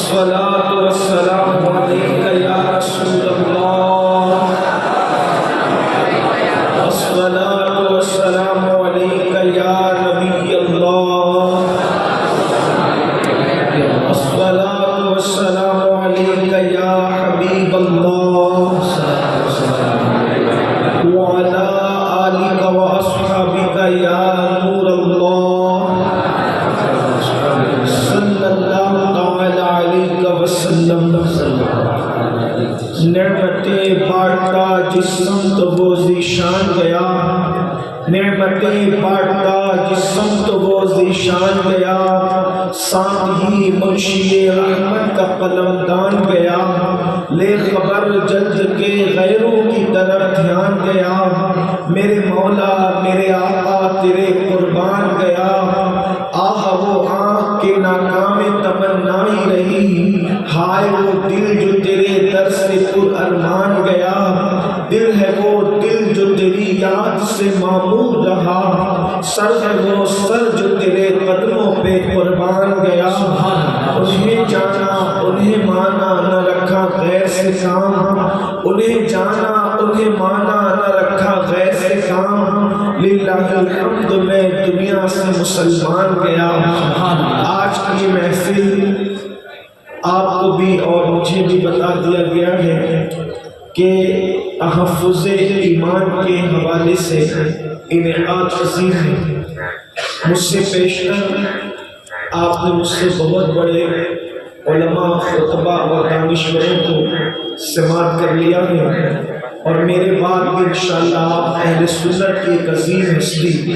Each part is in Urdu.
الصلاة والسلام عليك يا رسول الله الصلاة والسلام عليك يا نبي الله الصلاة والسلام عليك يا حبيب الله وعلى آلك وأصحابك يا نور الله صلى الله تعالى عليك وسلم نعمتیں بانٹتا جس سمت وہ ذیشان گیا نعمتیں بانٹتا جس سمت وہ ذیشان گیا ساتھ ہی منشی رحمت کا قلمدان گیا لے خبر جلد کے غیروں کی طرف دھیان گیا میرے مولا میرے آقا تیرے قربان گیا آہ وہ آنکھ کے ناکام تمنا ہی رہی ہائے وہ دل جو تیرے در سے پر ارمان گیا دل ہے وہ دل جو تیری یاد سے معمور رہا سر ہے وہ سر جو تیرے قدموں پہ قربان گیا انہیں جانا انہیں مانا نہ رکھا غیر سے کام انہیں جانا انہیں مانا نہ رکھا غیر سے کام للہ الحمد میں دنیا سے مسلمان گیا آج کی محفل آپ کو بھی اور مجھے بھی بتا دیا گیا ہے کہ تحفظ ایمان کے حوالے سے انعقاد پذیر ہے مجھ سے پیشتر آپ نے مجھ سے بہت بڑے علماء خطبہ اور دانشوروں کو سماعت کر لیا ہے اور میرے بعد بھی انشاءاللہ آپ اہل سنت کی ایک عظیم ہستی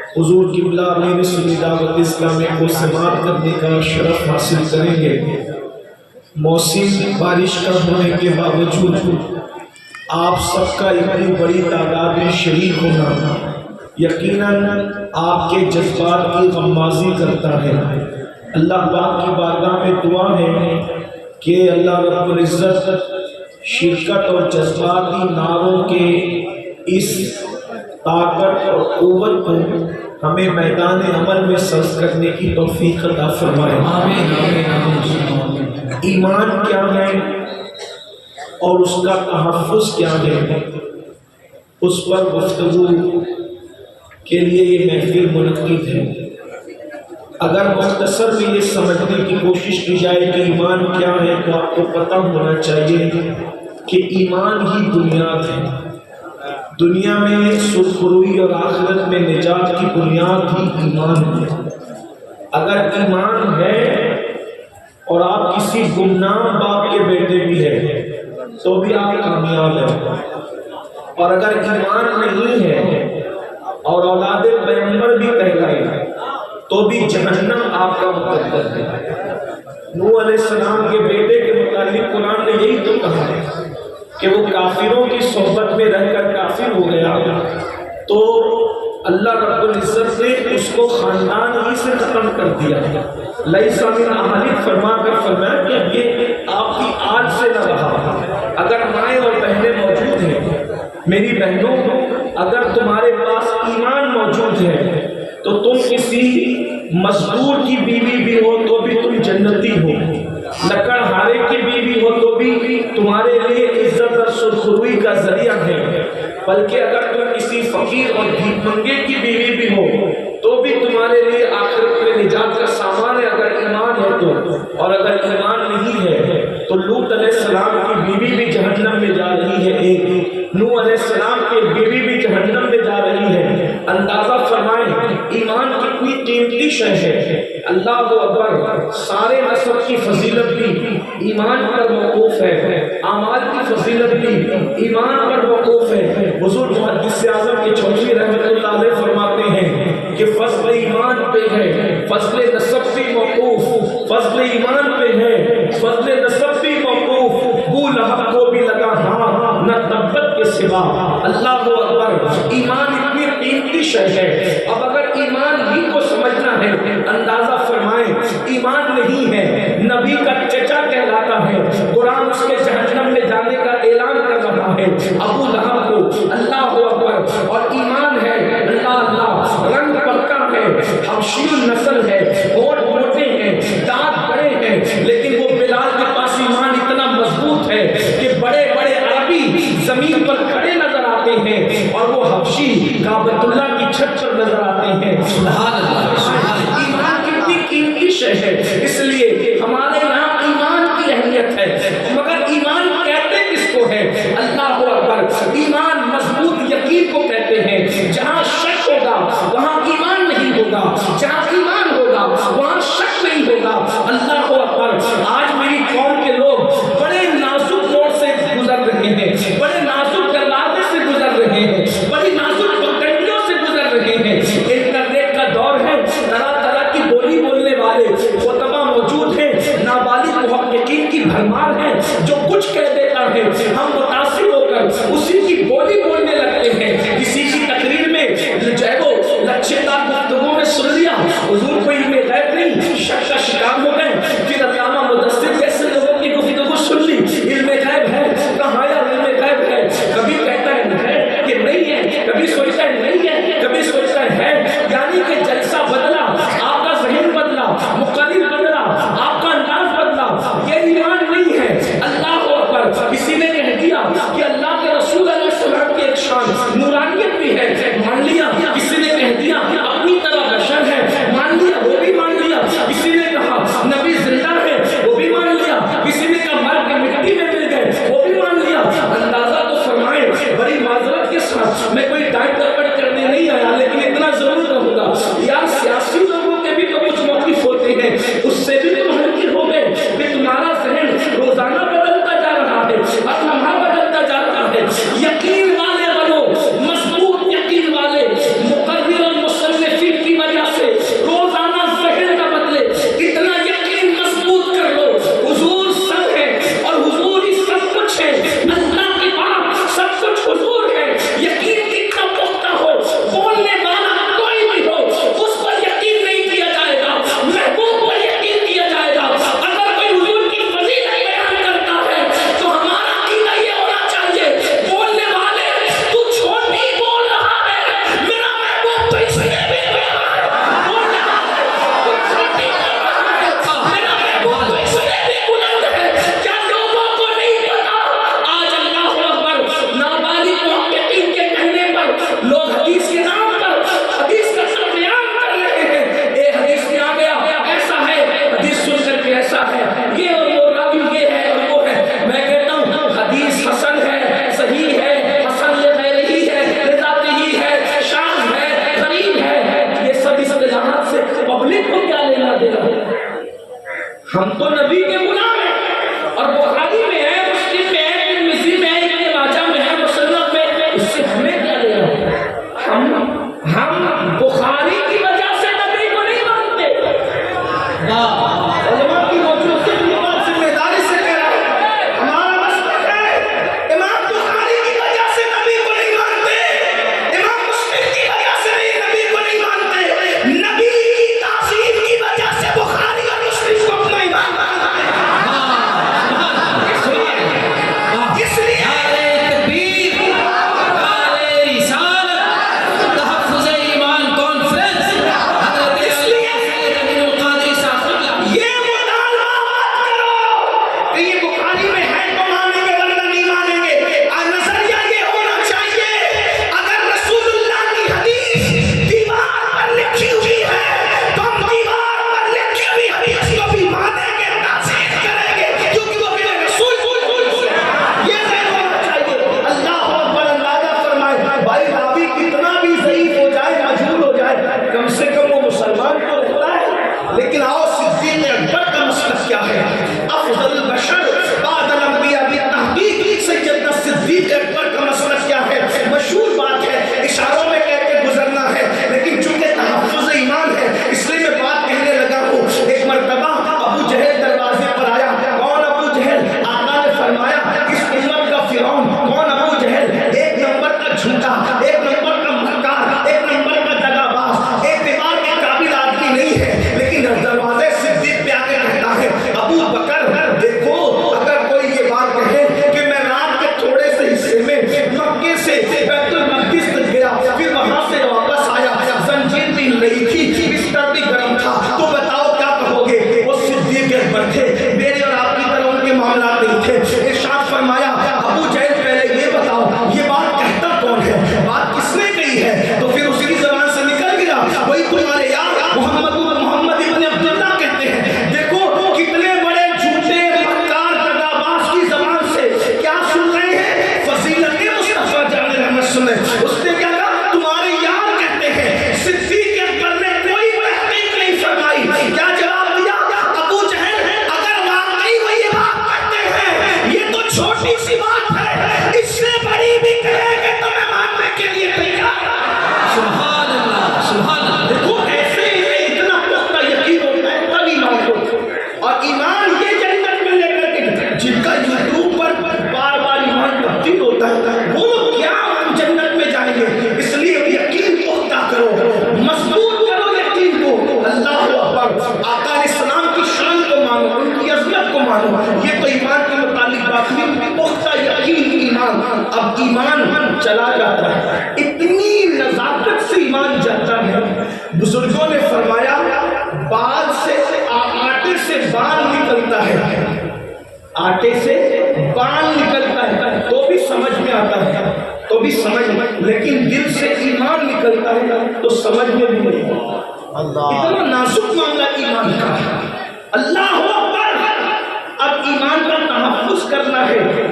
حضور قبلہ میرے سنی دعوت اسلامی کو سماعت کرنے کا شرف حاصل کریں گے موسم بارش کا ہونے کے باوجود آپ سب کا اتنی بڑی تعداد میں شریک ہونا یقیناً آپ کے جذبات کی غمازی کرتا ہے اللہ پاک کی بارگاہ میں دعا ہے کہ اللہ رب العزت شرکت اور جذباتی ناروں کے اس طاقت اور قوت کو ہمیں میدان عمل میں سرز کرنے کی توفیق عطا فرمائے ایمان کیا ہے اور اس کا تحفظ کیا ہے اس پر گفتگو کے لیے یہ محفل منعقد ہے اگر مختصر میں یہ سمجھنے کی کوشش کی جائے کہ ایمان کیا ہے تو آپ کو پتہ ہونا چاہیے کہ ایمان ہی بنیاد ہے دنیا میں سرخروئی اور آخرت میں نجات کی بنیاد ہی ایمان ہے اگر ایمان ہے اور آپ کسی گمنام باپ کے بیٹے بھی ہیں تو بھی آپ کامیاب ہیں اور اگر ایمان نہیں ہے اور اولاد پیغمبر بھی کہلائے تو بھی جہنم آپ کا مقدر ہے نوح علیہ السلام کے بیٹے کے متعلق قرآن نے یہی تو کہا ہے کہ وہ کافروں کی صحبت میں رہ کر کافر ہو گیا تو اللہ رب العزت نے اس کو خاندان ہی سے ختم کر دیا لیس من اہلک فرما کر فرمایا کہ یہ آپ کی آج سے نہ رہا اگر مائیں اور بہنیں موجود ہیں میری بہنوں اگر تمہارے پاس ایمان موجود ہے تو تم کسی مزدور کی بیوی بھی ہو تو بھی تم جنتی ہو لکڑ ہارے کی بیوی ہو تو بھی تمہارے لیے عزت اور سرخروئی کا ذریعہ ہے بلکہ اگر تم کسی فقیر اور بھیک منگے کی بیوی بھی ہو تو بھی تمہارے لیے آخرت میں نجات کا سامان ہے اگر ایمان ہے تو اور اگر ایمان نہیں ہے تو لوط علیہ السلام کی بیوی بھی جہنم میں جا رہی ہے ایک نوح علیہ السلام کی بیوی بھی جہنم میں جا رہی ہے اندازہ فرمائیں ایمان کتنی قیمتی شے ہے اللہ اکبر سارے نسب کی فضیلت بھی ایمان پر موقوف ہے اعمال کی فضیلت بھی ایمان پر موقوف ہے حضور محدث اعظم کے چودھری رحمۃ اللہ علیہ فرماتے ہیں کہ فضل ایمان پہ ہے فضل نسب بھی موقوف فضل ایمان پہ ہے فضل نسب بھی موقوف ابو لہب کو بھی لگا ہاں نہ تبت کے سوا اللہ اکبر ایمان اتنی قیمتی شے ہے اب اگر ایمان ہی کو سمجھنا ہے اندازہ فرمائیں ایمان نہیں ہے نبی کا چچا کہلاتا ہے قرآن اس کے جہنم میں جانے کا اعلان کر رہا ہے ابو لہب کو اللہ اکبر اور ایمان ہے اللہ رنگ پکا ہے حبشی النسل ہے ہونٹ موٹے ہیں دانت بڑے ہیں لیکن بھرمار ہے جو کچھ کہہ دیتا ہے ہم متاثر ہو کر اسی کی بولی بولنے لگتے ہیں. کسی کی تقریر میں جو ہے وہ لچھے دار گفتگو میں سن لیا حضور کو علم غیب نہیں, شک کا شکار ہو گئے. پھر علامہ مدثر جیسے لوگوں کی گفتگو سن لی, علم غیب ہے کہاں آیا, علم غیب ہے. کبھی کہتا ہے کہ نہیں ہے, کبھی سوچتا ہے نہیں ہے, کبھی سوچتا ہے. یعنی کہ جلسہ بدلا, آپ کا ذہن بدلا, مقرر بدلا, آپ کا انداز بدلا, یہ ایمان نہیں ہے. اللہ اکبر. کسی نے کہہ دیا کہ اللہ کے رسول علیہ السلام کی ایک شان نورانیت بھی ہے, مان لیا. کسی نے کہہ دیا اپنی طرح بشر ہے, مان لیا, وہ بھی مان لیا. کسی نے کہا نبی زندہ ہے, وہ بھی مان لیا. کسی نے کہا مر کے مٹی میں مل گئے, وہ بھی مان لیا. اندازہ تو فرمائے, بڑی معذرت کے ساتھ میں کوئی ڈائٹ ڈپٹ کرنے نہیں آیا, لیکن اتنا ضرور کہوں گا یار سیاسی لوگوں کے بھی تو کچھ موقف ہوتے ہیں, اس سے بھی تو ہلکی ہو گئے کہ تمہارا ذہن روزانہ بدلتا جا رہا ہے, ہر لمحہ بدلتا جا رہا ہے. یقین والے بنو, مضبوط یقین والے. مقرر اور مصنفین کی وجہ سے روزانہ ذہن نہ بدلے, اتنا یقین مضبوط کر لو حضور سب ہے اور حضور ہی سب کچھ ہے. اللہ کے پاس سب کچھ حضور ہے. یقین کتنا پختہ ہو, بولنے والا کوئی بھی ہو, اس پر یقین نہیں کیا جائے گا, محبوب پر یقین کیا جائے گا. اگر کوئی حضور کی فضیلت بیان کرتا ہے تو ہمارا عقیدہ یہ ہونا چاہیے, بولنے والے تو چھوٹی بول رہا ہے, میرا محبوب تو اس لیے بھی بیان بولنے والے تو چھوٹی بول رہا ہے, میرا محبوب تو اس لیے بھی بلند ہے. کیا لوگوں کو نہیں پتا آج اللہ اکبر نابالغ محققین کے کہنے پر لوگ حدیث کے نام پر حدیث کا سب بیان کر رہے ہیں. اے حدیث میں آ گیا ایسا ہے, حدیث سن کر کے ایسا ہے, یہ اور وہ راوی یہ ہے اور وہ ہے. میں کہتا ہوں حدیث حسن ہے, صحیح ہے, حسن لغیرہ ہے, لذاتہ ہے, شاذ ہے, غریب ہے, یہ سب اصطلاحات سے پبلک کو کیا لینا دینا. ہم تو نبی کے غلام ہیں اور بخاری میں ہے, مسلم میں ہے, ترمذی میں ہے, ابن ماجہ میں ہے, مسند میں ہے, اس سے ہمیں کیا لینا. ہم بخاری کی وجہ سے نبی کو نہیں مانتے. علماء کی موجود سے ذمہ داری سے کہہ رہا ہوں, ہمارا مسلک ہے امام بخاری کی وجہ سے نبی کو نہیں مانتے, امام مسلم کی وجہ سے نہیں نبی کو نہیں مانتے, نبی کی تعظیم کی وجہ سے بخاری اور مسلم کو اپنا ایمان مانتے. جن کا یوٹیوب پر بار بار ایمان تبدیل ہوتا ہے، وہ لوگ کیا جنت میں جائیں گے؟ اس لیے یقین پختہ کرو، مضبوط کرو یقین کو۔ اللہ اکبر، آقا علیہ السلام کی شان کو مانو، ان کی عظمت کو مانو، یہ تو ایمان کے متعلق بات ہوئی، پختہ یقین ایمان۔ اب ایمان چلا جاتا ہے، اتنی نزاکت سے ایمان جاتا ہے، بزرگوں نے فرمایا بال سے آٹے سے بال نکلتا ہے، آٹے سے بال نکلتا ہے تو بھی سمجھ میں آتا ہے، تو بھی سمجھ میں، لیکن دل سے ایمان نکلتا ہے تو سمجھ میں بھی نہیں آتا۔ اتنا نازک معاملہ ایمان کا ہے۔ اللہ اکبر، اب ایمان کا تحفظ کرنا ہے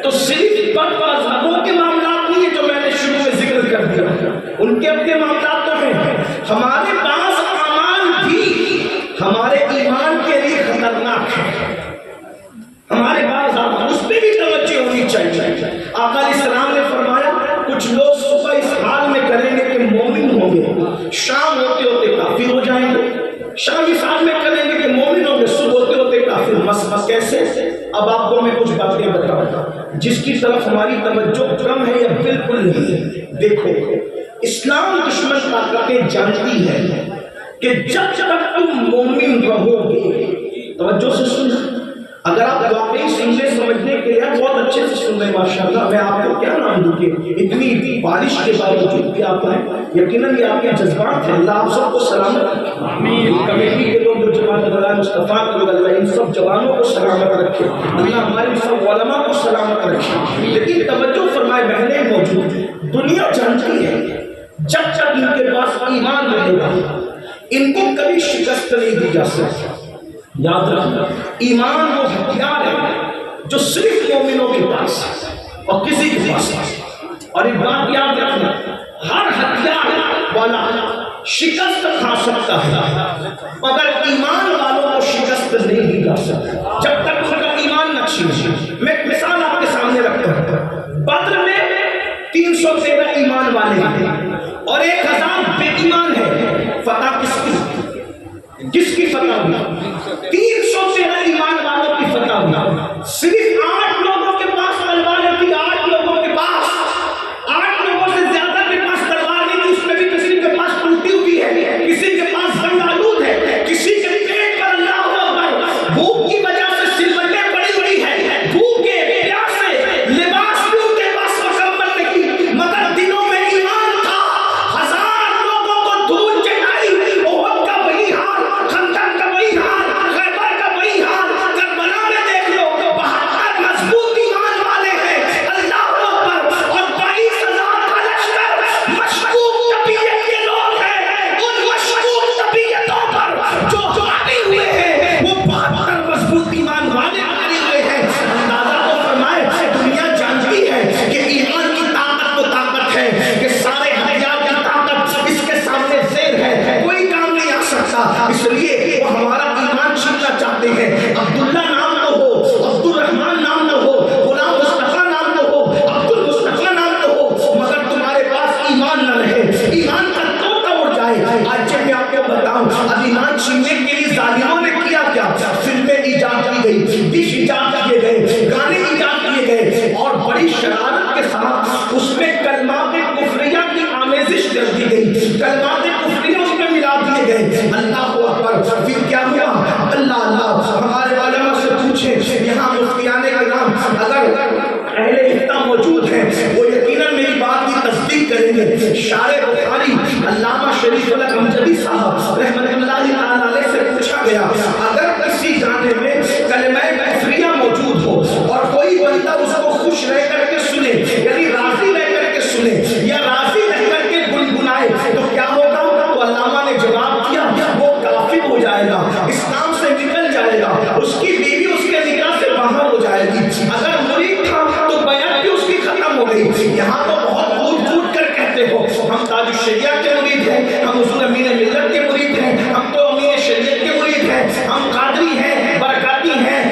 تو صرف بد مذہبوں کے معاملات نہیں ہے جو میں نے شروع میں ذکر کر دیا، ان کے اپنے معاملات تو ہیں، ہمارے پاس اعمال بھی ہمارے ایمان کے لیے خطرناک ہے، ہمارے پاس اس پہ بھی توجہ ہونی چاہیے۔ آقا علیہ السلام نے فرمایا کچھ لوگ صبح اس حال میں کریں گے کہ مومن ہوں گے، شام ہوتے ہوتے کافر ہو جائیں گے، شام اس حال میں کریں گے کہ مومن ہوں گے، صبح ہوتے ہوتے کافر۔ مسئلہ کیسے؟ اب آپ کو میں کچھ باتیں بتاؤں گا جس کی طرف ہماری توجہ کم ہے یا بالکل نہیں ہے۔ دیکھو، اسلام دشمن طاقتیں جانتی ہے کہ جب تک تم مومن رہو گے، توجہ سے سننا، اگر آپ واقعی سننے سمجھنے کے لیے بہت اچھے سے سن رہے ماشاءاللہ، میں آپ کو کیا نام دوں گی، اتنی بارش کے باوجود بھی آپ ہیں، یقیناً یہ آپ کے جذبات ہیں، اللہ آپ سب کو سلامت رکھے، کمیٹی کے لوگ جو جماعت برائے مصطفیٰ کے لوگ، اللہ ان سب جوانوں کو سلامت رکھے، اللہ ہمارے سب علماء کو سلامت رکھے۔ لیکن توجہ فرمائے بہنیں موجود ہیں، دنیا جانتی ہے جب تک ان کے پاس ایمان رہے گا ان کو کبھی شکست نہیں دی جا سکتی۔ یاد رکھنا، ایمان وہ ہتھیار ہے جو صرف مومنوں کے پاس اور کسی کے پاس ہے، اور ایک بات یاد رکھنا، ہر ہتھیار والا شکست کھا سکتا ہے مگر ایمان والوں کو شکست نہیں دی جا سکتی جب تک ان کا ایمان نہ چھنے۔ میں ایک مثال آپ کے سامنے رکھتا ہوں، بدر میں 313 ایمان والے ہیں اور 1000 بے ایمان ہے، فتح کس کی فتح ہوئی؟ 313 ایمان والوں کی فتح ہوئی، صرف 8 لوگوں کے پاس تلواریں تھی، 8 لوگوں کے پاس، 8 لوگوں سے زیادہ کے پاس تلوار نہیں تھی، اس میں بھی کسی کے پاس ٹوٹی ہوئی ہے، کسی کے پاس زنگ آلود ہے، کسی کے پیٹ پر اللہ اکبر بھوک کی وجہ سے سلوٹیں پڑی ہوئی ہے، بھوکے پیاسے، لباس بھی ان کے پاس مکمل نہیں، مگر دلوں میں ایمان تھا۔ 1000 لوگوں کو دھول چٹائی، احد کا وہی حال، خندق کا وہی حال، خیبر کا وہی حال، کربلا میں دیکھ لو 72 مضبوط ایمان والے ہیں، اللہ اکبر، اور 22,000 کا لشکر مشکوک طبیعت کے لوگ ہیں، ان مشکوک طبیعتوں پر جو آتے ہوئے ہیں وہ 72 مضبوط ایمان والے آتے ہوئے ہیں۔ اندازہ تو فرمائے، دنیا جانتی ہے کہ ایمان کی طاقت وہ طاقت ہے کہ سارے ہتھیار کی طاقت اس کے سامنے زیر ہے، کوئی کام نہیں آ سکتا، اس لیے وہ ہمارا ایمان چھیننا چاہتے ہیں۔ عبداللہ نام نہ ہو، عبد الرحمن نام نہ ہو، غلام مصطفیٰ نام نہ ہو، عبد المصطفیٰ نام نہ ہو، مگر تمہارے پاس ایمان نہ رہے، ایمان کا طوطا اڑ جائے۔ آج جب میں آپ کو بتاؤں اب ایمان چھیننے کے لیے ظالموں نے کیا کیا، فلمیں ایجاد کی گئی، ڈش ایجاد کیے گئے، گانے ایجاد کیے گئے، اور بڑی شرارت کے ساتھ اس میں کلمات کفریہ کی آمیزش کر دی گئی، کلمات کفریہ اس میں ملا دیے گئے۔ اللہ اکبر، پھر کیا ہوا؟ اللہ اللہ، ہمارے علماء سے پوچھیں، یہاں مفتیان کرام اگر اہل افتاء موجود ہیں وہ یقیناً میری بات کی تصدیق کریں گے۔ شارح بخاری علامہ شریف الحق امجدی صاحب رحمۃ اللہ علیہ سے پوچھا گیا، اگر کسی گانے میں کلمہ کفریہ موجود ہو اور کوئی بندہ اس کو خوش رہ کر کے سنے، یعنی راضی رہ کر کے سنے یا راضی رہ کر کے گنگنائے تو کیا ہوگا؟ تو علامہ نے جواب دیا وہ کافر ہو جائے گا، اسلام سے نکل جائے گا، اس کی بیوی اس کے نکاح سے باہر ہو جائے گی، اگر مرید تھا تو بیعت بھی اس کی ختم ہو گئی۔ یہاں تو بہت پھوٹ پھوٹ کر کہتے ہو ہم تاج الشریعہ کے مرید ہیں، ہم حضور امین ملت کے مرید ہیں، ہم تو امین شریعت کے مرید ہیں، ہم قادری ہیں، برکاتی ہیں،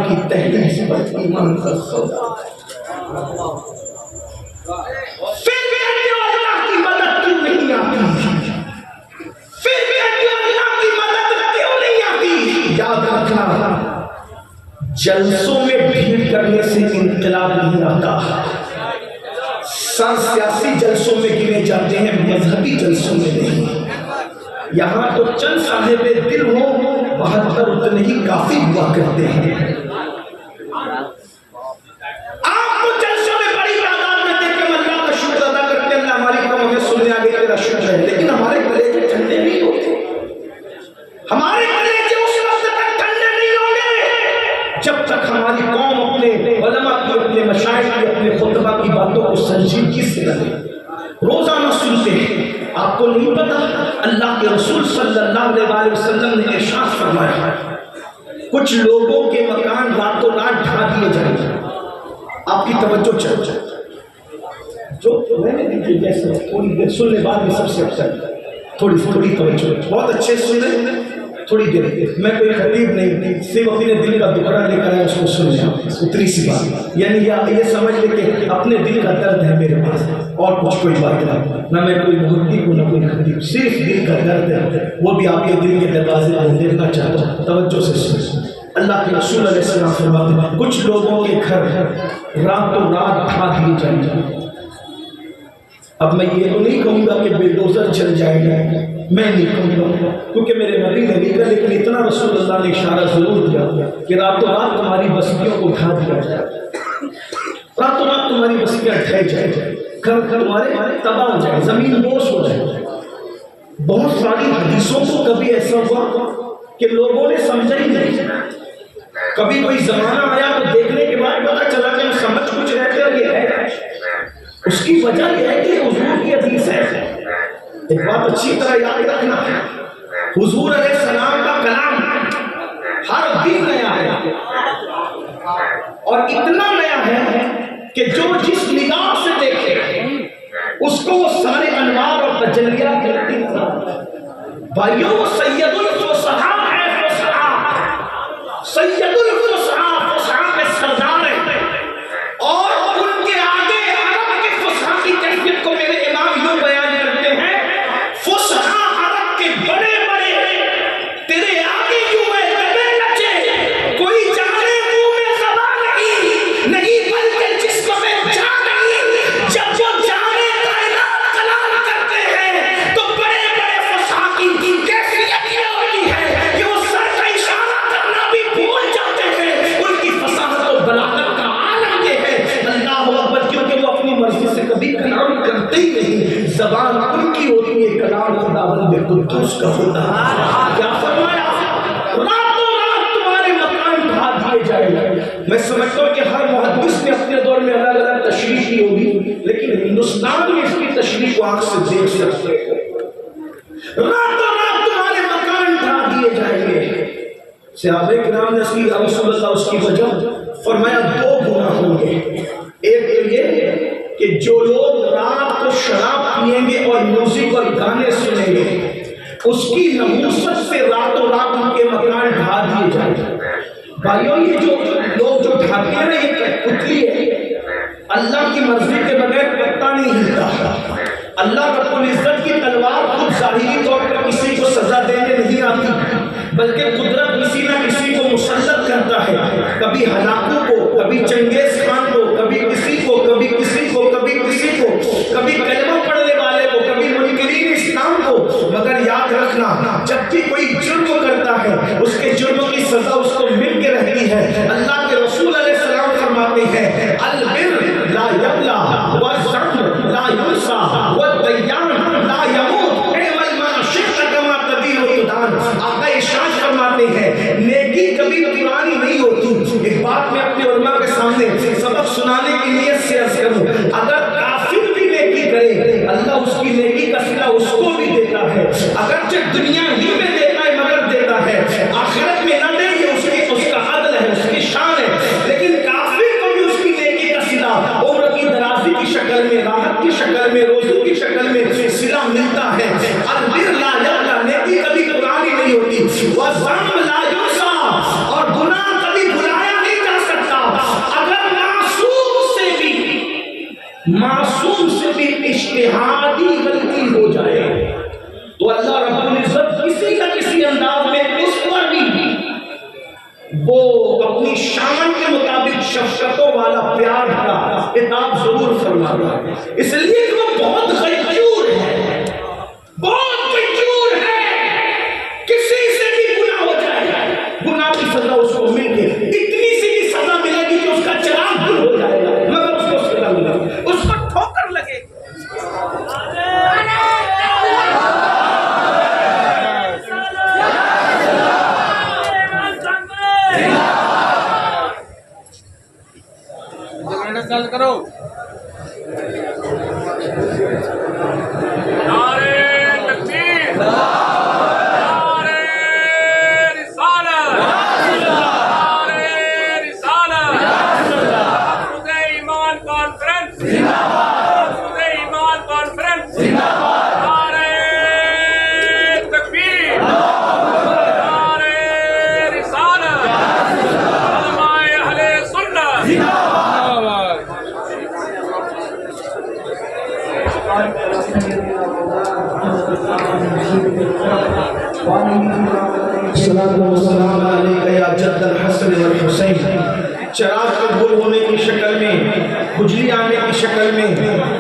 کی تحریر پر ایمان کا سودا. پھر بھی اللہ کی مدد کیوں نہیں آتی؟ پھر بھی اللہ کی مدد کیوں نہیں آتی؟ یاد رکھنا، جلسوں میں بھیڑ کرنے سے انقلاب نہیں آتا. سیاسی جلسوں میں گنے جاتے ہیں، مذہبی جلسوں میں نہیں. یہاں تو چند صاحب دل ہو 72 اتنے ہی کافی ہوا کرتے ہیں. آپ کو جلسوں میں بڑی تعداد میں دیکھ کے اللہ کا شکر ادا کرتے ہیں، اللہ ہماری قوم ہمیں سننے آگے تیرا شکر ہے، لیکن ہمارے کلیجے ٹھنڈے نہیں ہوتے. ہمارے کلیجے اس وقت تک ٹھنڈے نہیں ہوں گے جب تک ہماری قوم اپنے علماء کی، اپنے مشائخ کی، اپنے خطبہ کی باتوں کو سنجیدگی سے لے. روزانہ سنتے ہیں. آپ کو نہیں پتا اللہ کے رسول صلی اللہ علیہ وسلم نے ارشاد فرمایا کچھ لوگوں کے مکان راتوں رات ڈھا دیے جائیں گے. آپ کی توجہ چل جو میں نے دیکھی جیسے تھوڑی دیر سن لے، بعد میں سب سے اچھا تھوڑی توجہ، بہت اچھے سن لیں تھوڑی دیر. میں کوئی خطیب نہیں، صرف اپنے دل کا دکھڑا لے کر اس کو سن لیں. اتنی سی بات، یعنی یہ سمجھ لے کہ اپنے دل کا درد ہے میرے پاس، اور کچھ کوئی بات نہیں. نہ میں کوئی محدث ہوں نہ کوئی خطیب، صرف دل کا درد ہے، وہ بھی آپ کے دل کے دروازے پر دیکھنا چاہتا ہوں. توجہ سے سن. اللہ کے رسول علیہ السلام فرماتے ہیں کچھ لوگوں کے گھر راتوں رات ڈھا دیے جائیں گے. اب میں یہ تو نہیں کہوں گا کہ بلڈوزر چل جائے گا، میں نہیں کہوں گا کیونکہ میرے نبی نے نہیں کہا، لیکن اتنا رسول اللہ نے اشارہ ضرور دیا کہ راتوں رات تمہاری بستیوں کو ڈھا دیا جائے، راتوں رات تمہاری بستیاں ڈھہ جائے، گھر تمہارے تباہ ہو جائے، زمین بوس ہو جائے. بہت ساری حدیثوں کو کبھی ایسا ہوا کہ لوگوں نے سمجھا ہی نہیں. کبھی کوئی زمانہ آیا تو دیکھنے کے بعد پتا چلا کہ ہم سمجھ کچھ رہتے اور یہ ہے. اس کی وجہ یہ ہے کہ حضور کی حدیث ہے. ایک بات اچھی طرح یاد رکھنا، حضور علیہ السلام کا کلام ہر دن نیا ہے، اور اتنا نیا ہے کہ جو جس نگاہ سے دیکھے اس کو وہ سارے انوار اور تجلیات کرتی ہیں. بھائیوں، وہ سید الفصحاء ہے، سید الفصحاء کے سردار ہیں، اور ان کے آگے عرب کے فصحاء کی کیفیت کو میرے امام یوں بیان کرتے ہیں، فصحاء عرب کے بڑے بڑے تیرے آگے یوں ہے لبے نچے، کوئی جانے منہ میں زبان نہیں بلکہ جسم میں جان نہیں. جب وہ جانے کائنات کلام کرتے ہیں تو بڑے بڑے فصحاء کی کیفیت یہ ہوتی ہے کہ وہ سر کا اشارہ کرنا بھی بھول جاتے ہیں. ان کی فصاحت و بلاغت کا عالم یہ ہے، اللہ اکبر، کیونکہ وہ اپنی مرضی سے کبھی کلام کرتے ہی نہیں. زبان ان کی ہوتی ہے، کلام خداوند قدوس کا ہوتا ہے. کیا فرمایا؟ راتوں رات تمہارے مکان ڈھا دیے جائیں گے. میں سمجھتا ہوں کہ ہر محدث نے اپنے دور میں الگ الگ تشریح کی ہوگی، لیکن ہندوستان میں اس کی تشریح کو آنکھ سے دیکھ سکتے ہیں. راتوں رات تمہارے مکان ڈھا دیے جائیں گے. صحابہ کرام نے رسول اللہ اس کی وجہ فرمایا 2 گناہ ہوں گے. ایک تو یہ کہ جو لوگ رات کو شراب پیئیں گے اور میوزک اور گانے سنیں گے، اس کی نحوست سے راتوں رات ان کے مکان ڈھا دیے جائیں گے. بھائیوں، یہ جو لوگ جو ڈھاتے ہیں نا، یہ پتلی ہے. اللہ کی مرضی کے بغیر پتا نہیں ہلتا. اللہ رب العزت کی تلوار خود ظاہری طور پر کسی کو سزا دینے نہیں آتی، بلکہ قدرت کسی نہ کسی کو مسلط کرتا ہے. کبھی ہلاکو کو، کبھی چنگیز خان کو، کبھی کسی کو، کبھی کسی کو، کبھی کسی کو، کبھی کلمہ پڑھنے والے کو، کبھی منکرین اسلام کو. مگر یاد رکھنا، جب بھی کوئی جرم کرتا ہے اس کے جرم کی سزا اس کو مل کے رہتی ہے. اللہ کے رسول علیہ السلام فرماتے ہیں البر لا یبلا والذنب لا ینسا والدیان لا یموت اعمل ما شئت کما تدین وتدان. آقا ارشاد فرماتے ہیں نیکی کبھی پرانی نہیں ہوتی. ایک بات میں اپنے علماء کے سامنے سبق سنانے کی نیت سے عرض کروں، اگر کافر بھی نیکی کرے اللہ اس کی نیکی کا صلہ اس کو بھی دیتا ہے. اگرچہ دنیا ہی میں دیتا ہے مگر دیتا ہے، آخرت میں نہ دے، یہ اس کا عدل ہے، اس کی شان ہے. لیکن کافر کو بھی اس کی نیکی کا صلہ عمر کی درازی کی شکل میں، راحت کی شکل میں، روزی کی شکل میں صلہ ملتا ہے. البر لا یبلا، نیکی کبھی پرانی نہیں ہوتی. والذنب لا ینسا، اور گناہ کبھی بھلایا نہیں معصوم سے بھی اجتہادی غلطی ہو جائے تو اللہ رب العزت کسی نہ کسی انداز میں اس پر بھی وہ اپنی شان کے مطابق شفقتوں والا پیار بھرا عطاب ضرور فرماتا ہے. اس لیے کہ وہ بہت غیور ہے، بہت غیور ہے. کسی سے بھی گناہ ہو جائے، گناہ کی سزا اس کو مل کے اتنی سی بھی سزا ملے گی کہ اس کا چراغ دور ہو جائے گا، مگر اس کو سزا ملے گی، اس پر ٹھوکر لگے گی. کرو نعرے تکبیر، نعرے رسالت، نعرے رسالت، افروز ایمان کانفرنس، افروز ایمان کانفرنس، نعرے تکبیر، نعرے رسالت، علماء اہل سنت. السلام علیکم یا جد الحسن والحسین. چراغ کے گل ہونے کی شکل میں، کھجلی آنے کی شکل میں،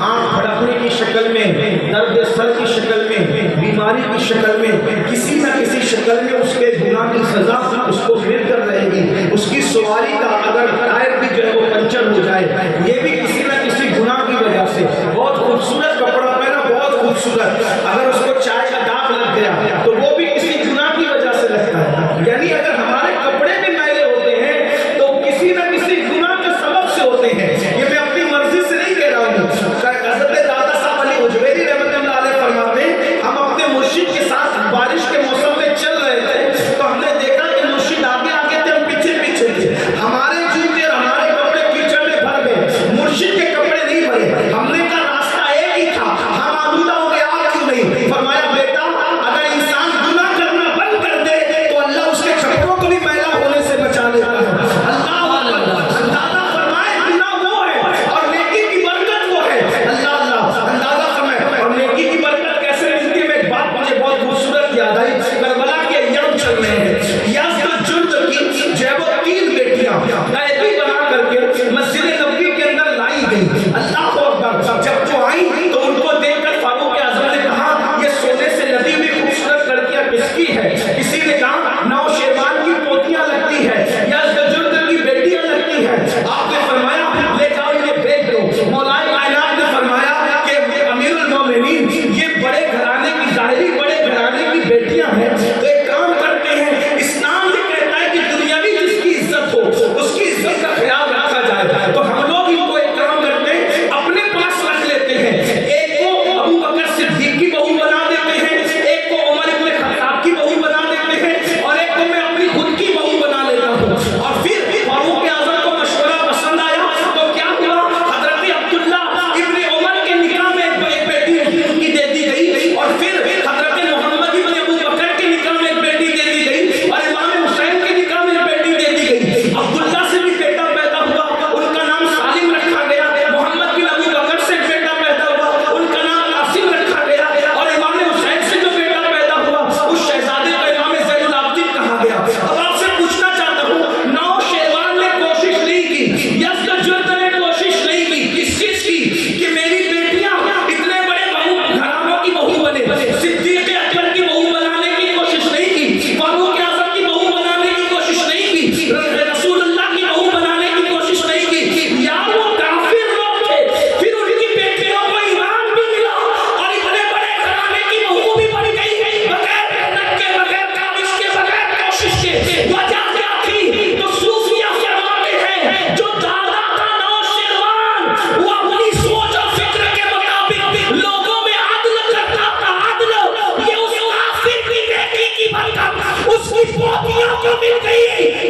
آنکھ پھڑکنے کی شکل میں، درد سر کی شکل میں، بیماری کی شکل میں، کسی نہ کسی شکل میں اس کے گناہ کی سزا اس کو مل کر رہے گی. اس کی سواری کا اگر ٹائر بھی جو ہے وہ پنچر ہو جائے، یہ بھی کسی نہ کسی گناہ کی وجہ سے. بہت خوبصورت کپڑا پہنا، بہت خوبصورت، اگر اس کو چائے کا داغ لگ گیا تو وہ بھی کسی گناہ کی وجہ سے لگتا ہے. یعنی اگر ہمارے کپڑے بھی میلے ہوتے ہیں تو کسی نہ کسی گناہ کے سبب سے ہوتے ہیں. یہ میں اپنی مرضی سے نہیں کہہ رہا ہوں. حضرت دادا صاحب علی اجویری رحمۃ اللہ علیہ فرماتے ہیں ہم اپنے مرشد کے ساتھ بارش کے موسم میں چل رہے تھے تو ہم نے دیکھا کہ مرشد آگے آگے تھے، ہم پیچھے پیچھے تھے. ہمارے جوتے اور ہمارے کپڑے کیچڑ میں بھر گئے، مرشد کے کپڑے نہیں بھرے. ہم نے کہا راستہ ایک ہی تھا، ہم آلودہ ہو گئے، آپ کیوں نہیں؟ فرمایا بیٹا اگر انسان گناہ کرنا بند کر دے تو اللہ اس کے کپڑوں کو بھی میلا ہونے سے بچا لیتا ہے. اندازہ فرمائے گناہ وہ ہے اور نیکی کی برکت وہ ہے. اللہ اندازہ فرمائے. اور نیکی کی برکت کیسے ملتی ہے؟ ایک بات مجھے بہت خوبصورت یاد آئی. کربلا کے ایام چل رہے ہیں. یزد جرد کی جو ہے وہ 3 بیٹیاں قیدی بنا کر کے مسجد نبوی کے اندر لائی گئی. اللہ اکبر. جب وہ آئی تو ان کو دیکھ کر فاروق اعظم نے کہا یہ سونے سے لدی ہوئی خوبصورت لڑکیاں کس کی ہے؟ کسی نے کہا نوشیروان کی پوتیاں لگتی ہے، یزد جرد کی بیٹیاں لگتی ہے. آپ نے فرمایا لے جاؤ یہ بیچ دو. مولا کائنات نے فرمایا کہ امیر المومنین یہ بڑے گھرانے کی ظاہری بڑے گھرانے کی بیٹیاں ہیں تو ایک کام کرتے ہیں. اسلام یہ کہتا ہے کہ دنیاوی جس کی عزت ہو اس کی عزت کا خیال رکھا جائے تو ہم لوگ ان کو ایک کام کرتے ہیں اپنے پاس رکھ لیتے ہیں. ایک کو ابو بکر صدیق کی بہو بنا دیتے ہیں، ایک کو عمر ابن خطاب کی بہو بنا دیتے ہیں اور ایک کو میں اپنی خود کی بہو بنا لیتا ہوں. اور پھر فاروق اعظم کو مشورہ پسند آیا تو کیا ہوا؟ حضرت عبداللہ ابن عمر کے نکاح میں ایک بیٹی ان کی دے دی گئی اور پھر حضرت محمد ابن ابو بکر کے نکاح میں ایک بیٹی دے دی گئی اور امام حسین کے نکاح میں ایک بیٹی دے دی گئی. عبداللہ سے بھی بیٹا پیدا ہوا، ان کا نام سالم رکھا گیا. محمد بن ابو بکر سے بیٹا پیدا ہوا، ان کا نام قاسم رکھا گیا. اور امام حسین سے جو بیٹا پیدا ہوا اس شہزادے کا امام زین العابدین کہا گیا. اب آپ سے پوچھنا چاہتا ہوں نوشیروان نے کوشش نہیں کی، یزد جرد نے کوشش نہیں کی کس چیز کی کہ میری بیٹیاں اتنے بڑے بہو گھرانوں کی بہو بنے. صدیق اکبر کی بہو بنانے کی کوشش نہیں کی، فاروق اعظم کی بہو بنانے کی کوشش نہیں کی، رسول اللہ کی بہو بنانے کی کوشش نہیں کی. یار وہ کافر لوگ تھے، پھر ان کی بیٹیوں کو ایمان بھی ملا اور اتنے بڑے گھرانے کی بہو بھی بن گئی بغیر محنت کے، بغیر کاوش کے، بغیر کوشش کے. وجہ کیا تھی؟ تو صوفیہ فرماتے ہیں جو دادا تھا نوشیروان وہ اپنی سوچ اور فکر کے مطابق لوگوں میں عدل کرتا تھا. عدل یہ اس کافر کی بیٹی کی برکت اس کی پوتیوں کو مل گئی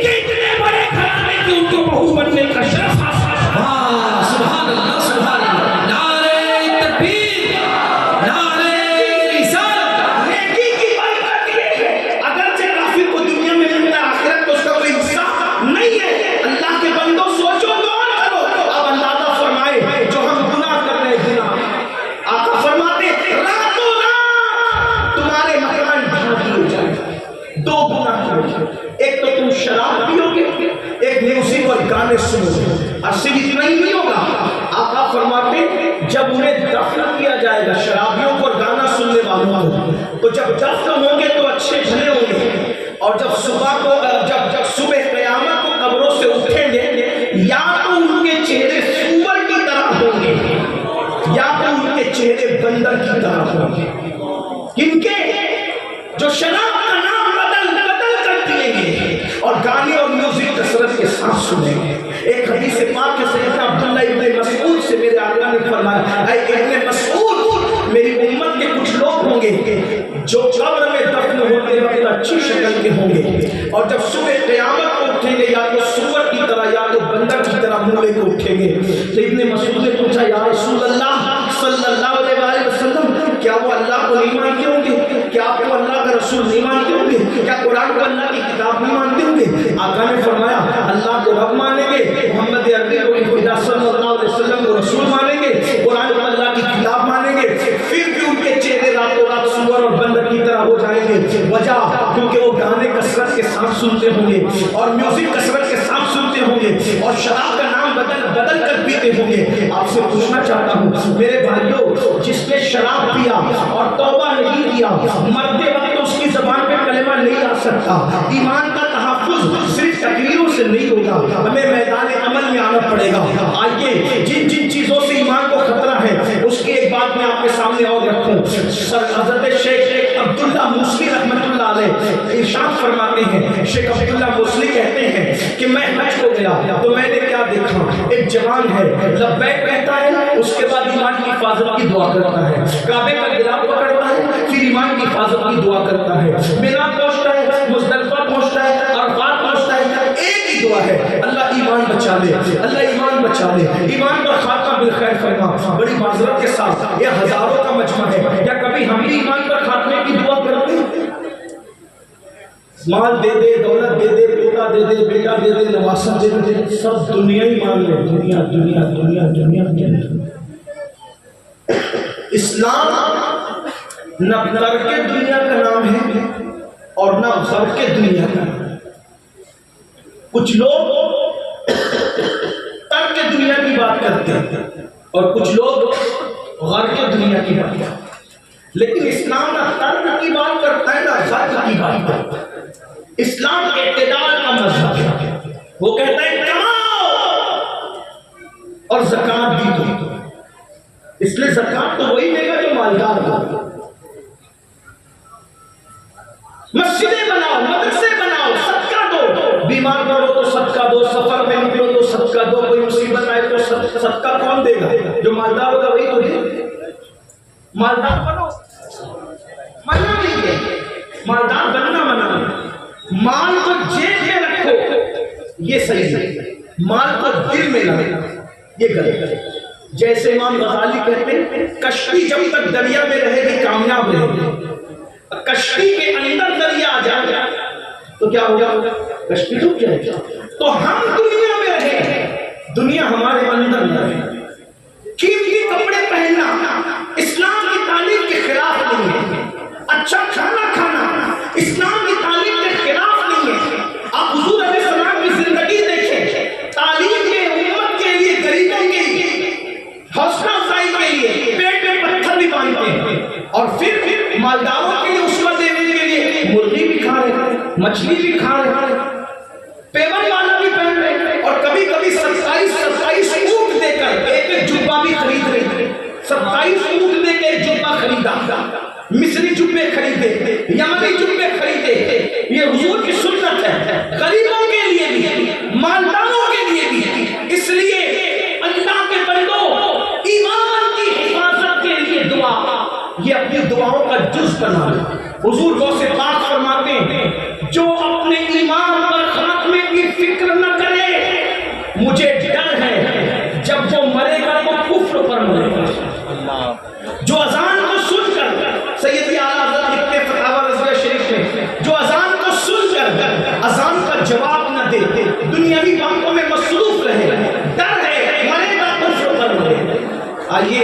کہ اتنے بڑے گھرانے کی ان کو بہو بننے کا شرف حاصل. سبحان اللہ سبحان اللہ. نعرہ تکبیر، نعرہ رسالت. نیکی کی برکت یہ ہے اگرچہ کافر کو دنیا میں ملتا ہے آخرت تو اس کا کوئی حصہ نہیں ہے. اللہ کے بندوں سوچو غور کرو. اب اندازہ فرمائے جو ہم گناہ کر عبادت کو. تو جب دفن ہوں گے تو اچھے بھلے ہوں گے، اور جب صبح قیامت کو قبروں سے اٹھیں گے، یا تو ان کے چہرے سور کی طرح ہوں گے یا تو ان کے چہرے بندر کی طرح ہوں گے. کن کے؟ جو شراب کا نام بدل کر پیئیں گے اور گانے اور میوزک کثرت کے ساتھ سنیں گے. ایک حدیث پاک کے سیدنا عبداللہ ابن مسعود سے میرے آقا نے فرمایا، اے ابن مسعود، میری امت کے کچھ لوگ ہوں گے جو قبر میں دفن ہوتے وقت اچھی شکل کے ہوں گے، اور جب صبح قیامت کو اٹھیں گے یا تو سور کی طرح یا تو بندر کی طرح منہ لے کے اٹھیں گے. تو ابن مسعود نے پوچھا، یا رسول اللہ صلی اللہ علیہ وسلم، کیا وہ اللہ کو نہیں مانتے ہوں گے؟ کیا آپ کو اللہ کا رسول نہیں مانتے ہوں گے؟ کیا قرآن کو اللہ کی کتاب نہیں مانتے ہوں گے؟ آقا نے فرمایا، اللہ کو رب مانیں گے، محمد عربی کو خدا صلی اللہ علیہ وسلم کو رسول مانیں گے، قرآن کو اللہ کی کتاب مانیں گے، پھر بھی ان کے چہرے راتوں رات سور اور بندر کی طرح ہو جائیں گے. وجہ کیونکہ وہ گانے کثرت کے ساتھ سنتے ہوں گے اور میوزک کثرت کے ساتھ سنتے ہوں گے اور شراب کا نام بدل کر پیتے ہوں گے. آپ سے پوچھنا چاہتا ہوں میرے بھائیوں، جس نے شراب پیا اور توبہ نہیں کیا، مرتے وقت اس کی زبان پہ کلمہ نہیں آ سکتا. ایمان کا تحفظ صرف تقریروں سے نہیں ہوگا، ہمیں میدان عمل میں آنا پڑے گا. آئیے جن چیزوں سے ایمان کو خطرہ ہے اس کی ایک بات میں آپ کے سامنے اور رکھوں. حضرت شیخ عبداللہ موصلی رحمۃ اللہ علیہ ارشاد فرماتے ہیں، شیخ عبداللہ موصلی کہتے ہیں کہ میں حج کو گیا تو میں نے کیا دیکھا، ایک جوان ہے لبیک کہتا ہے، اس کے بعد ایمان کی حفاظت کی دعا کرتا ہے، کعبے کا گلاف پکڑتا ہے، پھر ایمان کی حفاظت کی دعا کرتا ہے، مینا پہنچتا ہے، مزدلفہ پہنچتا ہے، عرفات پہنچتا ہے، ایک ہی دعا ہے، اللہ ایمان بچا لے، اللہ ایمان بچا لے، ایمان پر خاتمہ بالخیر فرما. بڑی معذرت کے ساتھ یہ ہزاروں کا مجمع ہے، کیا کبھی ہم بھی ایمان پر خاتمے کی دعا کرتے ہیں؟ مال دے دے، دولت دے دے، پوتا دے دے، بیٹا دے دے، نواسا دے دے، سب دنیا ہی مان لے، دنیا دنیا دنیا دنیا دنیا. اسلام نہ ترک دنیا کا نام ہے اور نہ غرق دنیا کا. کچھ لوگ ترک دنیا کی بات کرتے ہیں اور کچھ لوگ غرق دنیا کی بات کرتے ہیں، لیکن اسلام نہ ترک کی بات کرتا ہے نہ غرق کی بات کرتا ہے. اسلام اعتدال کا مذہب ہے. وہ کہتا ہے کماؤ اور زکات بھی دو، اس لیے زکات تو وہی دے گا جو مالدار ہو. مسجدیں بناؤ، مدرسے بناؤ، صدقہ دو، بیمار پڑو تو صدقہ دو، سفر میں نکلو تو صدقہ دو، کوئی مصیبت آئے تو صدقہ کون دے گا؟ جو مالدار ہوگا وہی تو دے. مالدار بنو، منع نہیں ہے، مالدار بننا منع نہیں. مال کو جیب میں رکھو یہ صحیح ہے، مال کو دل میں رکھو یہ غلط ہے. جیسے امام غزالی کہتے ہیں، کشتی جب تک دریا میں رہے گی کامیاب رہے گی، کشتی کے اندر دریا آ جائے تو کیا ہوگا؟ کشتی ڈوب جائے گی. تو ہم دنیا میں رہیں، دنیا ہمارے اندر نہ رہے. قیمتی کپڑے پہننا اسلام کی تعلیم کے خلاف نہیں ہے، اچھا کھانا کھانا اسلام کی تعلیم کے خلاف نہیں ہے. آپ حضور علیہ السلام کی زندگی دیکھیں، تعلیم کے امت کے لیے، غریبوں کے لیے، حوصلہ افزائی کے لیے پیٹ میں پتھر بھی باندھتے ہیں، اور پھر مالداروں کے لیے عشوہ دینے کے لیے مرغی بھی کھا رہے ہیں، مچھلی بھی کھا رہے ہیں، پیون والا بھی پہن رہے ہیں، اور کبھی کبھی 27 اونٹ دے کر ایک جبہ بھی خرید رہے ہیں. 27 اونٹ دے کے ایک جبہ خریدا، مصری جبے خریدے، یمنی جبے خریدے. یہ حضور کی سنت ہے، غریبوں کے لیے بھی، مالداروں کے لیے بھی. اس لیے اللہ کے بندوں، ایمان کی حفاظت کے لیے دعا یہ اپنی دعاؤں کا جز بنا لے. حضور غوث پاک فرماتے ہیں، جو اپنے ایمان پر خاتمے کی فکر نہ کرے، مجھے ڈر ہے جب وہ مرے گا تو کفر پر مرے گا. جو اذان کو سن کر، سیدی اعلیٰ حضرت لکھتے فتاوی رضویہ شریف میں، جو اذان کو سن کر اذان کا جواب نہ دے، دنیاوی کاموں میں مصروف رہے، ڈر ہے مرے گا کفر پر مرے گا. آئیے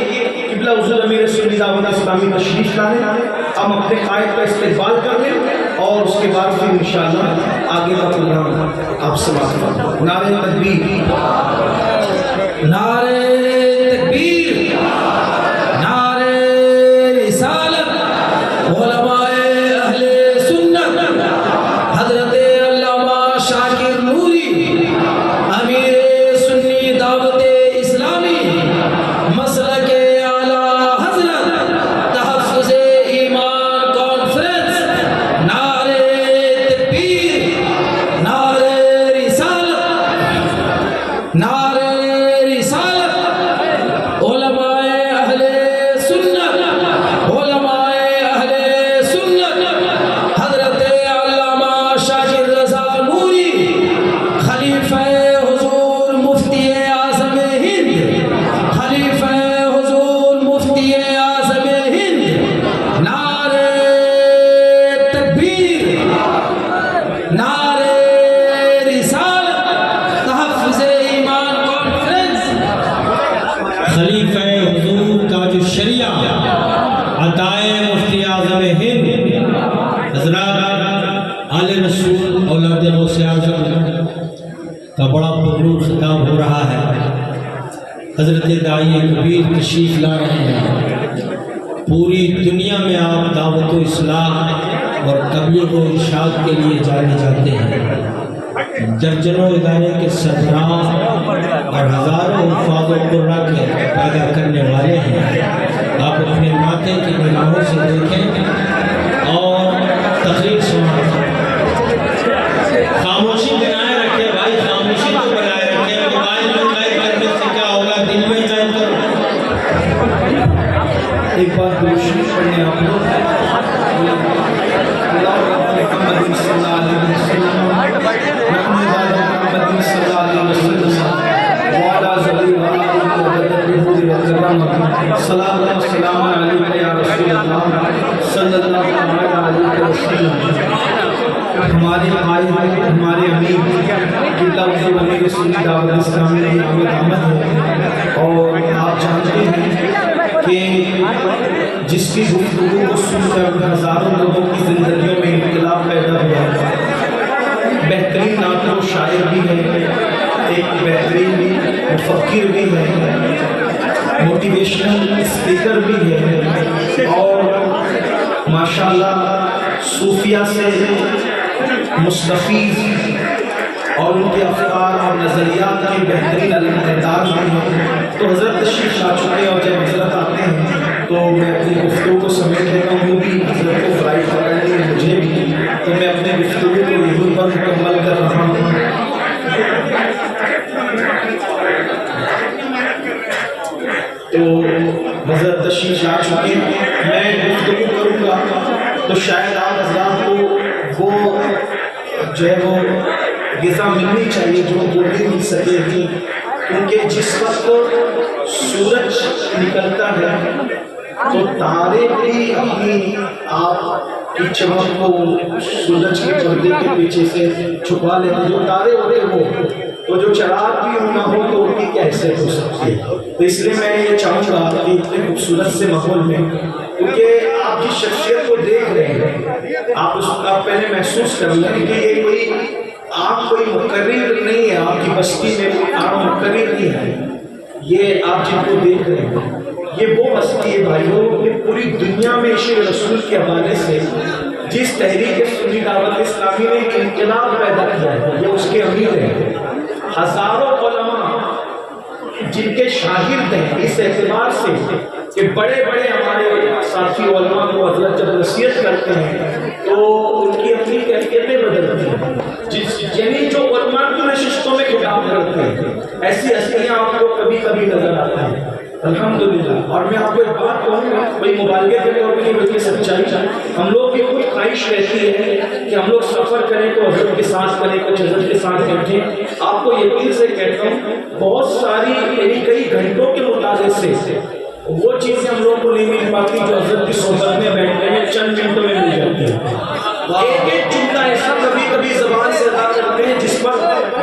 قبلہ حضور امیر سنی دعوت اسلامی تشریف لائیں، ہم اپنے قائد کا استقبال کر لیں اور اس کے بعد پھر انشاءاللہ آگے کا پروگرام آپ سے بات کریں. نعرہ تکبیر، نعرہ تکبیر، نعرہ رسالت. الشریعہ عطائے مفتی اعظم ہند حضرات آل رسول اولاد غوث اعظم کا بڑا پرنور خطاب ہو رہا ہے۔ حضرت داعی کبیر تشریف لا رہے ہیں۔ پوری دنیا میں آپ دعوت و اصلاح اور تبلیغ و ارشاد کے لیے جانے جاتے ہیں۔ درجنوں ادارے کے سربراہ اور ہزاروں حفاظ و قرہ کے پیدا کرنے والے ہیں۔ آپ اپنے ماتھے کی نگاہوں سے دیکھیں اور تقریر سنیں۔ خاموشی بنائے رکھیں بھائی، خاموشی تو بنائے رکھیں۔ موبائل میں قید کرنے سے کیا ہوگا، دل میں قید کرو۔ ایک بار دوشی پڑھنے آپ لوگ اللہ محمد صلی اللہ علیہ وسلم محمد صلی اللہ علیہ وسلم وعلا زبی وعلا سلام اللہ سلام علیکم یا رسول اللہ صلی اللہ علیہ وسلم۔ ہمارے بھائی ہمارے امیر قبلہ حضور امیر سنی دعوت اسلامی کی آمد ہے، اور آپ جانتے ہیں کہ جس کی گفتگو کو سن کر ہزاروں لوگوں کی زندگیوں میں انقلاب پیدا ہوا۔ بہترین نعت و شاعر بھی ہے، ایک بہترین مفکر بھی ہے، موٹیویشنل اسپیکر بھی ہے، اور ماشاءاللہ صوفیہ سے مستفیض اور ان کے افکار اور نظریات کے بہترین علمدار بھی ہیں۔ تو حضرت تشریف لا چکے ہیں، اور جب حضرت آتے ہیں تو میں اپنی گفتگو کو سمیٹ لیتا ہوں، وہ بھی حضرت کو فرائض پکڑنے میں مجھے بھی، تو میں اپنے گفتگو کو یہاں پر مکمل کر رہا ہوں۔ تو حضرت تشریف لا چکے ہیں، میں گفتگو کروں گا تو شاید آپ حضرات کو وہ جو ہے وہ غذا ملنی چاہیے جو بول نہیں سکے گی، کیونکہ جس وقت سورج نکلتا ہے تو تارے بھی اپنی آپ کی چمک کو سورج کے پردے کے پیچھے سے چھپا لیتے ہیں۔ جو تارے ہوتے وہ تو جو چراغ بھی نہ ہو تو ان کی کیا حیثیت ہو سکتی ہے۔ تو اس لیے میں یہ چاہوں گا کہ اتنے خوبصورت سے ماحول میں، کیونکہ آپ کی شخصیت کو دیکھ رہے ہیں، آپ اس کا پہلے محسوس کر لیں کہ یہ آپ کوئی مقرر نہیں ہے، آپ کی بستی میں کوئی عام مقرر نہیں ہے، یہ آپ جن کو دیکھ رہے ہیں یہ وہ بستی ہے بھائیوں کہ پوری دنیا میں عشق رسول کے حوالے سے جس تحریک سنی دعوت اسلامی نے انقلاب پیدا کیا ہے یہ اس کے امیر ہیں۔ ہزاروں علماء جن کے شاگرد ہیں، اس اعتبار سے کہ بڑے بڑے ہمارے ساتھی علماء کو حضرت جب نصیحت کرتے ہیں تو ان کی اپنی کیفیتیں بدلتی ہیں، یعنی جو علماء کی نشستوں میں خطاب کرتے ہیں ایسی ہستیاں آپ کو کبھی کبھی نظر آتی ہیں الحمدللہ۔ اور میں آپ کو ایک بات کہوں گا، کوئی مبالغے کے طور پہ نہیں بلکہ سچائی ہے، ہم لوگ کی خود خواہش رہتی ہے کہ ہم لوگ سفر کریں تو حضرت کے ساتھ کریں، کچھ حضرت کے ساتھ بیٹھیں۔ آپ کو یقین سے کہتا ہوں بہت ساری یعنی کئی گھنٹوں کے مطالعے سے وہ چیزیں ہم لوگ کو نہیں مل پاتی جو حضرت کی صحبت میں بیٹھنے میں چند منٹوں میں مل جاتی ہیں۔ ایک ایک جملہ ایسا کبھی کبھی زبان سے ادا کرتے ہیں جس پر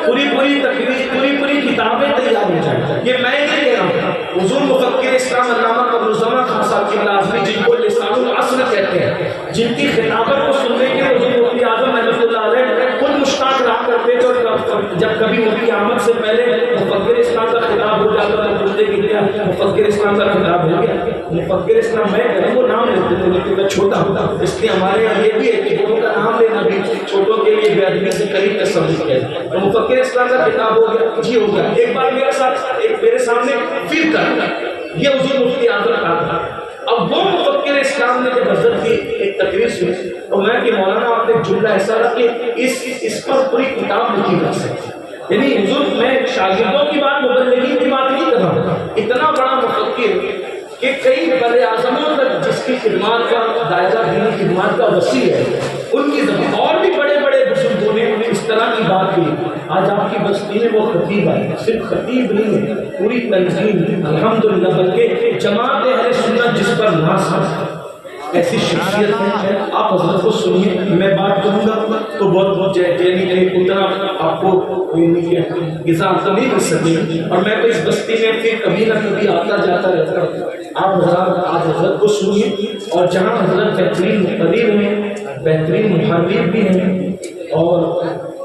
پوری تقریر پوری کتابیں تیار ہو جائیں۔ یہ میں نہیں کہہ رہا ہوں، حضور مفکر اسلام علامہ قمرالزمان خان صاحب کی لازمی جن کو لسان العصر کہتے ہیں، جن کی خطابت کو سننے کے لیے حضور مفتی اعظم رحمۃ اللہ علیہ خود مشتاق رہا کرتے تھے، اور جب کبھی مفتی احمد سے پہلے مفکر اسلام کا خطاب ہو جاتا تھا پوچھتے کہ کیا مفکر اسلام کا خطاب ہو گیا؟ مفکر اسلام میں کہوں وہ نام لیتے تھے لیکن میں چھوٹا ہوتا، اس لیے ہمارے یہاں یہ بھی ہے کہ ان کا نام لینا بھی چھوٹوں کے لیے بے ادبی سے قریب تصور ہے۔ تو مفکر اسلام کا خطاب ہو گیا، جی ہو گیا۔ ایک بار میرے سامنے پھر کر یہ حضور مفتی اعظم کا تھا۔ اب وہ مفکر اسلام نے جب حضرت کی ایک تقریر سنی تو میں کہ مولانا آپ نے جملہ ایسا رہا کہ اس پر پوری کتاب لکھی جا سکتی، یعنی حضور میں شاگردوں کی بات مبلغین کی بات نہیں کر رہا ہوں، اتنا بڑا مفکر کہ کئی بر اعظموں تک جس کی خدمات کا دائرہ دینی خدمات کا وسیع ہے، ان کی زبان اور بھی بڑے بڑے بزرگوں نے اس طرح کی بات کی۔ آج آپ کی بستی میں وہ خطیب آئے، صرف خطیب نہیں ہے، پوری تنظیم الحمدللہ، بلکہ جماعت اہل سنت جس پر ناز ہے، ایسی شخصیت ہے. آپ حضرت کو سنیے. میں بات کروں گا تو بہت یعنی اتنا آپ کو غذا نہیں مل سکے, اور میں تو اس بستی میں پھر کبھی نہ کبھی آتا جاتا رہتا ہوں. آپ حضرت کو سنیے, اور جہاں حضرت بہترین مقرر ہیں, بہترین محرر بھی ہیں, اور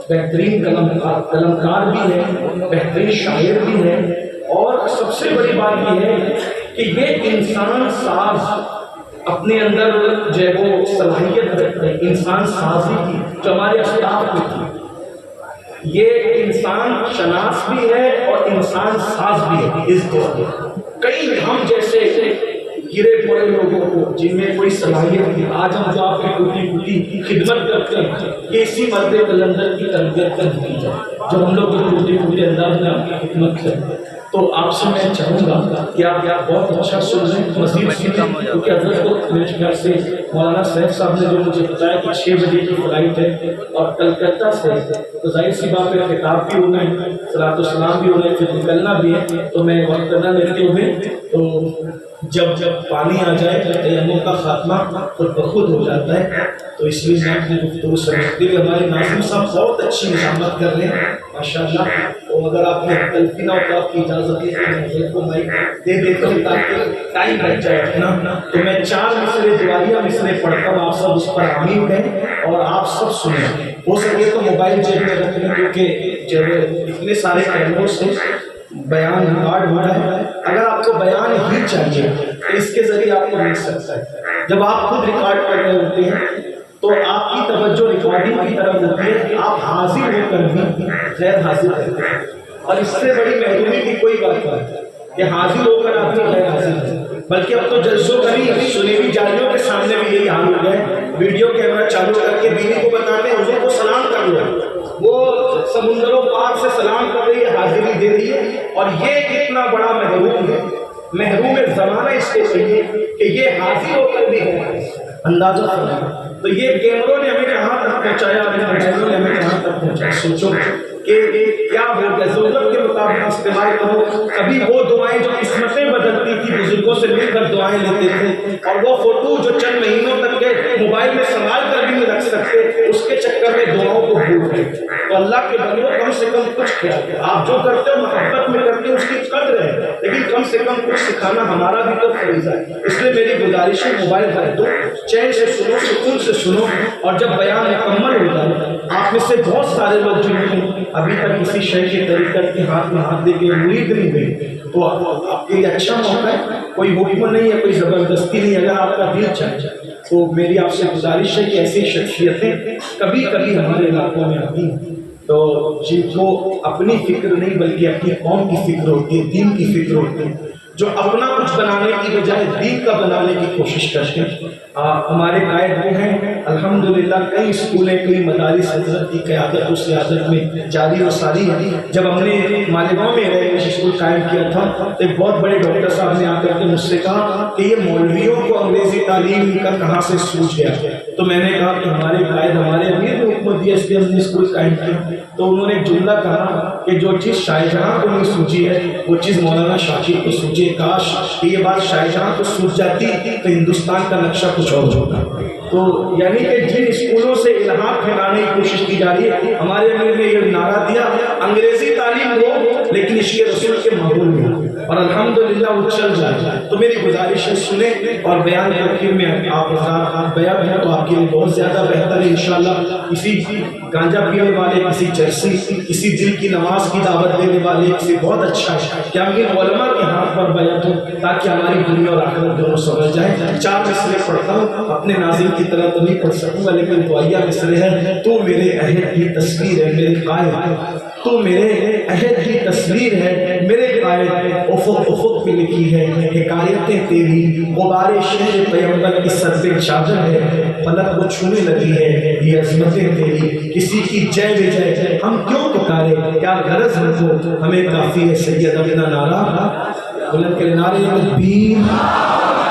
بہترین قلمکار بھی ہیں, بہترین شاعر بھی ہیں, اور سب سے بڑی بات یہ ہے کہ یہ انسان ساز اپنے اندر جو ہے وہ صلاحیت رکھتے ہیں, انسان سازی کی جو ہمارے اسلاف میں تھی. یہ انسان شناس بھی ہے اور انسان ساز بھی ہے. اس دور میں کئی ہم جیسے گرے پڑے لوگوں کو جن میں کوئی صلاحیت نہیں, آج ہم جو آپ کی ٹوٹی پھوٹی خدمت کرتے ہیں کہ اسی مرد قلندر کی تربیت کر دی جائے جو ہم لوگ ٹوٹے پھوٹے انداز میں آپ کی خدمت کرتے ہیں. تو آپ سے میں چاہوں گا کہ آپ بہت اچھا سن رہے ہیں, مزید سنیں, کیونکہ حضرت کو میرے خیال سے مولانا صاحب صاحب نے جو مجھے بتایا کہ 6 بجے کی فلائٹ ہے اور کلکتہ سے, تو ظاہر سی بات ہے خطاب بھی ہونا ہے, صلاۃ والسلام بھی ہونا ہے, پھر نکلنا بھی ہے. تو میں وقت نہ لیتے ہوئے تو جب پانی آ جائے تو تیمم کا خاتمہ خود بخود ہو جاتا ہے. تو اس لیے میں اپنی گفتگو سمجھتے ہوئے ہمارے ناظرین صاحب بہت اچھی نظامت کر رہے ہیں ماشاء اللہ. تو اگر آپ نے غلطی نہ ہو تو آپ کی اجازت ہے کہ میں حضرت کو مائک دے دیتا ہوں تاکہ ٹائم بچ جائے اپنا. تو میں 4 مصرے دعائیہ مصرے پڑھتا ہوں, آپ سب اس پر آمین کہیں اور آپ سب سنیں. ہو سکے تو موبائل جیب میں رکھ لیں, کیونکہ جب اتنے سارے کیمروں سے بیان ریکارڈ ہو رہا ہے. اگر آپ کو بیان ہی چاہیے تو اس کے ذریعے آپ کو مل سکتا ہے. جب آپ خود ریکارڈ کر رہے ہوتے ہیں تو آپ کی توجہ ریکارڈنگ کی طرف ہوتی ہے کہ آپ حاضر ہو کر بھی غیر حاضر کرتے ہیں, اور اس سے بڑی محرومی کی کوئی بات نہیں کہ حاضر ہو کر آپ کو غیر حاضر ہے. بلکہ اب تو جلسوں کبھی سنیوی جالیوں کے سامنے بھی یہی حال ہو گیا ہے, ویڈیو کیمرہ چالو کر کے بیوی کو بتاتے ہیں حضور کو سلام کر لو, وہ سمندروں پار سے سلام کر رہی ہے, حاضری دے رہی ہے. اور یہ کتنا بڑا محروم ہے, محروم زمانہ اس کے چاہیے کہ یہ حاضر ہو کر بھی ہے. اندازہ کرنا تو یہ کیمروں نے ہمیں کہاں تک پہنچایا, موبائلوں نے ہمیں کہاں تک پہنچایا. سوچو کہ کیا ہو گیا, ضرورت کے مطابق استعمال کرو. کبھی وہ دعائیں جو قسمتیں بدلتی تھی, بزرگوں سے مل کر دعائیں لیتے تھے, اور وہ فوٹو جو چند مہینوں تک کے موبائل میں سنبھال کر بھی نہیں رکھ سکتے, اس کے چکر میں دعاؤں کو بھول گئے. تو اللہ کے بندوں کم سے کم کچھ خیال کریں. آپ جو کرتے ہو محبت میں کرتے ہو, اس کی قدر ہے, لیکن کم سے کم کچھ سکھانا ہمارا بھی تو فریضہ ہے. اس لیے میری گزارش ہے موبائل رکھ دو, چین سے سنو, سکون سے سنو, اور جب بیان مکمل ہو جائے. آپ میں سے بہت سارے لوگ جن کو ابھی تک کسی شے کے طریقہ کے ہاتھ میں ہاتھ دے کے مرید نہیں ہوئے, تو آپ کے لیے اچھا موقع ہے. کوئی حکم نہیں ہے, کوئی زبردستی نہیں. اگر آپ کا دل چاہے تو میری آپ سے گزارش ہے کہ ایسی شخصیتیں کبھی کبھی ہمارے علاقوں میں آتی ہیں, تو جن کو اپنی فکر نہیں بلکہ اپنی قوم کی فکر ہوتی ہے, دین کی فکر ہوتی ہے, جو اپنا کچھ بنانے کی بجائے دین کا بنانے کی کوشش کرتے ہیں. ہمارے قائد وہ ہیں الحمدللہ, کئی اسکولیں, کئی مدارس حضرت کی قیادت و سیادت میں جاری و ساری ہیں. جب ہم نے مالیگاؤں میں انگلش اسکول قائم کیا تھا تو ایک بہت بڑے ڈاکٹر صاحب نے آ کر کے مجھ سے کہا کہ یہ مولویوں کو انگریزی تعلیم کا کہاں سے سوچ گیا. تو میں نے کہا کہ ہمارے قائد, ہمارے امیر نے حکم دیا, اس لیے ہم نے اسکول قائم کیا. تو انہوں نے ایک جملہ کہا کہ جو چیز شاہجہاں کو نہیں سوچی ہے وہ چیز مولانا شاکر کو سوچی. کاش کہ یہ بات شاہجہاں کو سوچ جاتی تو ہندوستان کا نقشہ کچھ اور ہوتا. تو یعنی کہ جن اسکولوں سے الہام پھیلانے کی کوشش کی جا رہی ہے, ہمارے امیر نے یہ نعرہ دیا انگریزی تعلیم ہو لیکن عشق رسول کے ماحول میں, اور الحمدللہ وہ چل جائے. تو میری گزارش ہے سنیں, اور بیان تقریر میں آپ بیان ہے تو آپ کے لیے بہت زیادہ بہتر ہے انشاءاللہ. کسی گانجا پینے والے, کسی چرسی, کسی دل کی نماز کی دعوت دینے والے, کسی بہت اچھا ہے کہ ہم یہ علماء کے ہاتھ پر بیعت ہو تاکہ ہماری دنیا اور آخرت دونوں سمجھ جائیں. 4 مصرے پڑھتا ہوں, اپنے ناظرین کی طرح تو نہیں پڑھ سکوں گا لیکن دعائیہ مصرے ہیں. تو میرے عہد کی تصویر ہے میرے قائد, تو میرے عہد کی تصویر ہے میرے قائد. افق پہ لکھی ہے حکایتیں تیری, غبار شہر پیغمبر کی سر پہ چادر ہے, فلک وہ چھونے لگی ہے یہ عظمتیں تیری. کسی کی جے بے جے ہم کیوں پکارے, کیا غرض رکھو ہمیں کافی ہے سید اپنا نعرہ. بلند کے نعرے تکبیر.